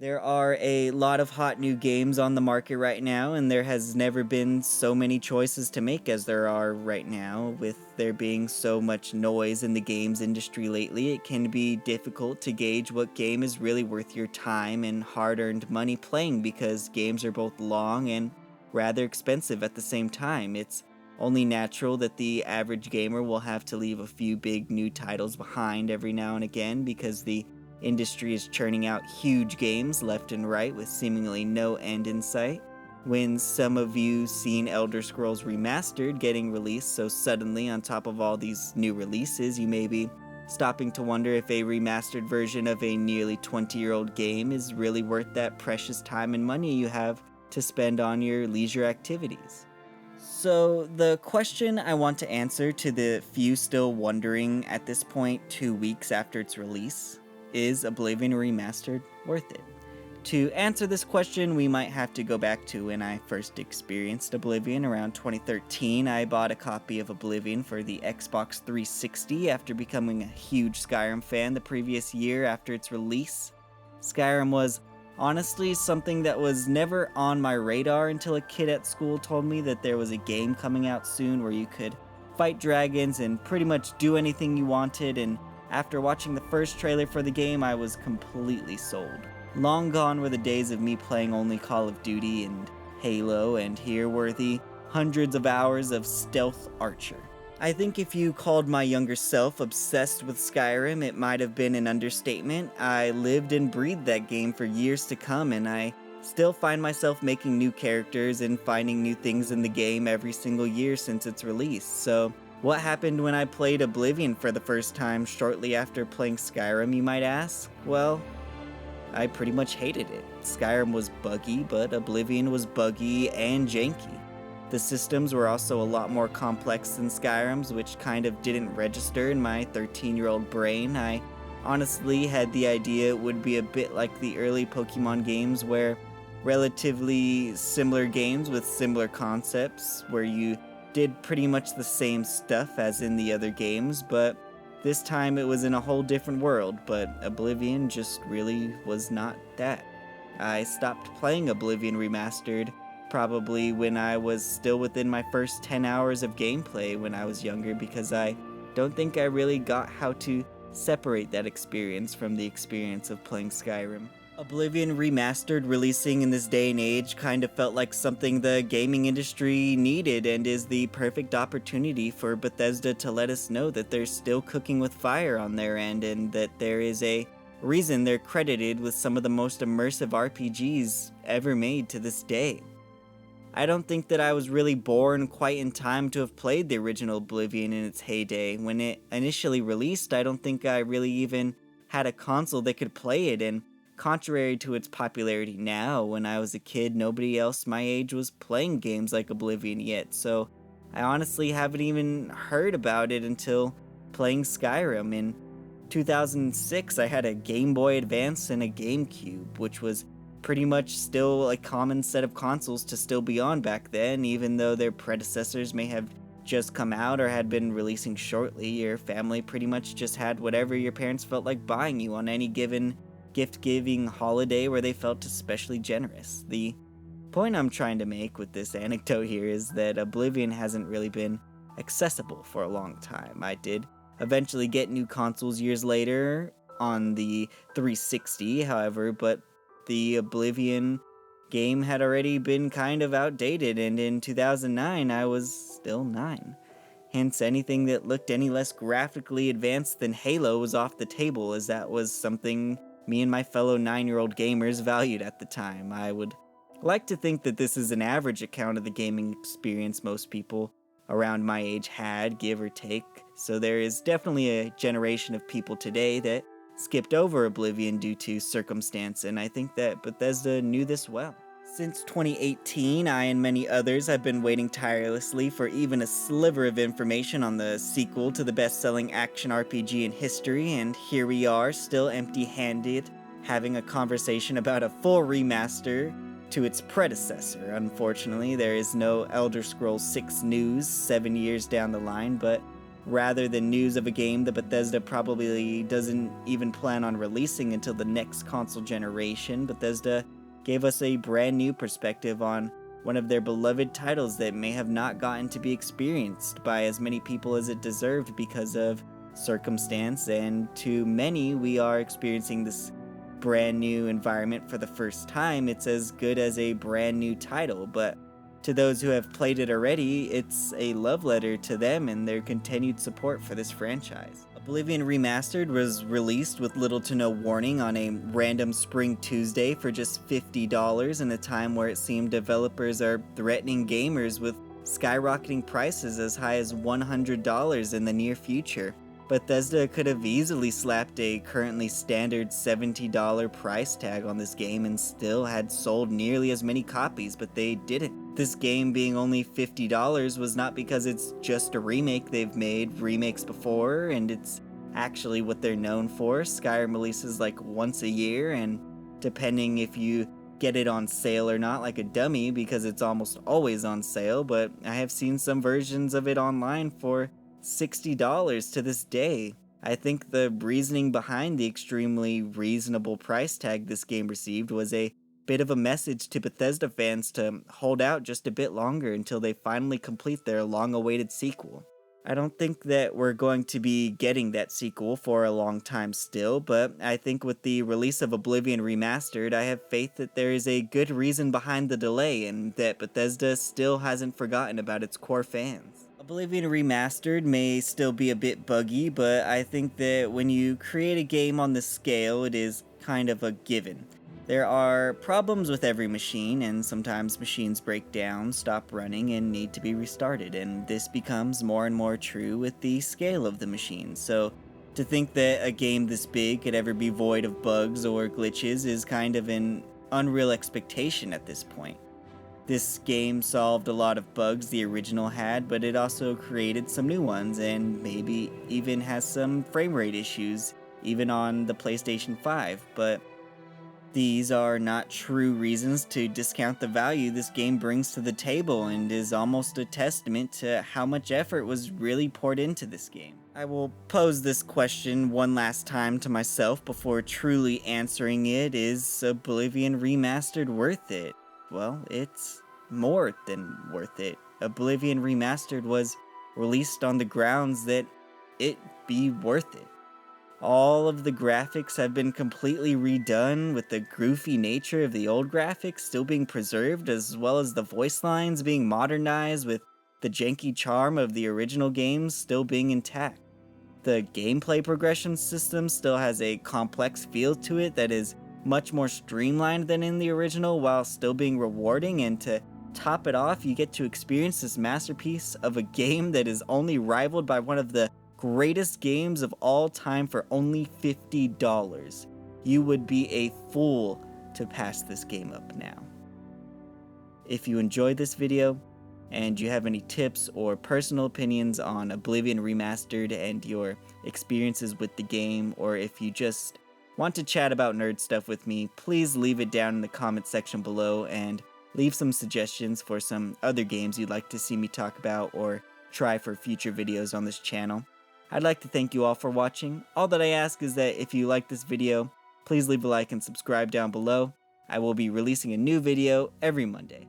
There are a lot of hot new games on the market right now, and there has never been so many choices to make as there are right now. With there being so much noise in the games industry lately, it can be difficult to gauge what game is really worth your time and hard earned money playing because games are both long and rather expensive at the same time. It's only natural that the average gamer will have to leave a few big new titles behind every now and again because the industry is churning out huge games left and right with seemingly no end in sight. When some of you seen Elder Scrolls Remastered getting released so suddenly on top of all these new releases, you may be stopping to wonder if a remastered version of a nearly 20-year-old game is really worth that precious time and money you have to spend on your leisure activities. So, the question I want to answer to the few still wondering at this point, 2 weeks after its release, is Oblivion Remastered worth it? To answer this question, we might have to go back to when I first experienced Oblivion around 2013. I bought a copy of Oblivion for the Xbox 360 after becoming a huge Skyrim fan the previous year after its release. Skyrim was honestly something that was never on my radar until a kid at school told me that there was a game coming out soon where you could fight dragons and pretty much do anything you wanted, and after watching the first trailer for the game, I was completely sold. Long gone were the days of me playing only Call of Duty and Halo, and here were the hundreds of hours of Stealth Archer. I think if you called my younger self obsessed with Skyrim, it might have been an understatement. I lived and breathed that game for years to come, and I still find myself making new characters and finding new things in the game every single year since its release. So, what happened when I played Oblivion for the first time shortly after playing Skyrim, you might ask? Well, I pretty much hated it. Skyrim was buggy, but Oblivion was buggy and janky. The systems were also a lot more complex than Skyrim's, which kind of didn't register in my 13-year-old brain. I honestly had the idea it would be a bit like the early Pokemon games where relatively similar games with similar concepts, where you did pretty much the same stuff as in the other games, but this time it was in a whole different world, but Oblivion just really was not that. I stopped playing Oblivion Remastered probably when I was still within my first 10 hours of gameplay when I was younger because I don't think I really got how to separate that experience from the experience of playing Skyrim. Oblivion Remastered releasing in this day and age kind of felt like something the gaming industry needed and is the perfect opportunity for Bethesda to let us know that they're still cooking with fire on their end and that there is a reason they're credited with some of the most immersive RPGs ever made to this day. I don't think that I was really born quite in time to have played the original Oblivion in its heyday. When it initially released, I don't think I really even had a console that could play it, and contrary to its popularity now, when I was a kid, nobody else my age was playing games like Oblivion yet, so I honestly haven't even heard about it until playing Skyrim. In 2006, I had a Game Boy Advance and a GameCube, which was pretty much still a common set of consoles to still be on back then, even though their predecessors may have just come out or had been releasing shortly. Your family pretty much just had whatever your parents felt like buying you on any given gift-giving holiday where they felt especially generous. The point I'm trying to make with this anecdote here is that Oblivion hasn't really been accessible for a long time. I did eventually get new consoles years later on the 360, however, but the Oblivion game had already been kind of outdated, and in 2009 I was still 9. Hence, anything that looked any less graphically advanced than Halo was off the table, as that was something me and my fellow 9-year-old gamers valued at the time. I would like to think that this is an average account of the gaming experience most people around my age had, give or take, so there is definitely a generation of people today that skipped over Oblivion due to circumstance, and I think that Bethesda knew this well. Since 2018, I and many others have been waiting tirelessly for even a sliver of information on the sequel to the best-selling action RPG in history, and here we are, still empty-handed, having a conversation about a full remaster to its predecessor. Unfortunately, there is no Elder Scrolls 6 news 7 years down the line, but rather than news of a game that Bethesda probably doesn't even plan on releasing until the next console generation. Bethesda gave us a brand new perspective on one of their beloved titles that may have not gotten to be experienced by as many people as it deserved because of circumstance, and to many, we are experiencing this brand new environment for the first time. It's as good as a brand new title, but to those who have played it already, it's a love letter to them and their continued support for this franchise. Oblivion Remastered was released with little to no warning on a random spring Tuesday for just $50 in a time where it seemed developers are threatening gamers with skyrocketing prices as high as $100 in the near future. Bethesda could have easily slapped a currently standard $70 price tag on this game and still had sold nearly as many copies, but they didn't. This game being only $50 was not because it's just a remake. They've made remakes before, and it's actually what they're known for. Skyrim releases like once a year, and depending if you get it on sale or not, like a dummy, because it's almost always on sale, but I have seen some versions of it online for $60 to this day. I think the reasoning behind the extremely reasonable price tag this game received was a bit of a message to Bethesda fans to hold out just a bit longer until they finally complete their long-awaited sequel. I don't think that we're going to be getting that sequel for a long time still, but I think with the release of Oblivion Remastered, I have faith that there is a good reason behind the delay and that Bethesda still hasn't forgotten about its core fans. Oblivion Remastered may still be a bit buggy, but I think that when you create a game on this scale, it is kind of a given. There are problems with every machine, and sometimes machines break down, stop running, and need to be restarted, and this becomes more and more true with the scale of the machine. So to think that a game this big could ever be void of bugs or glitches is kind of an unreal expectation at this point. This game solved a lot of bugs the original had, but it also created some new ones, and maybe even has some frame rate issues, even on the PlayStation 5, but these are not true reasons to discount the value this game brings to the table and is almost a testament to how much effort was really poured into this game. I will pose this question one last time to myself before truly answering it. Is Oblivion Remastered worth it? Well, it's more than worth it. Oblivion Remastered was released on the grounds that it be worth it. All of the graphics have been completely redone, with the goofy nature of the old graphics still being preserved, as well as the voice lines being modernized, with the janky charm of the original games still being intact. The gameplay progression system still has a complex feel to it that is much more streamlined than in the original, while still being rewarding, and to top it off, you get to experience this masterpiece of a game that is only rivaled by one of the greatest games of all time for only $50. You would be a fool to pass this game up now. If you enjoyed this video, and you have any tips or personal opinions on Oblivion Remastered and your experiences with the game, or if you just want to chat about nerd stuff with me, please leave it down in the comment section below and leave some suggestions for some other games you'd like to see me talk about or try for future videos on this channel. I'd like to thank you all for watching. All that I ask is that if you like this video, please leave a like and subscribe down below. I will be releasing a new video every Monday.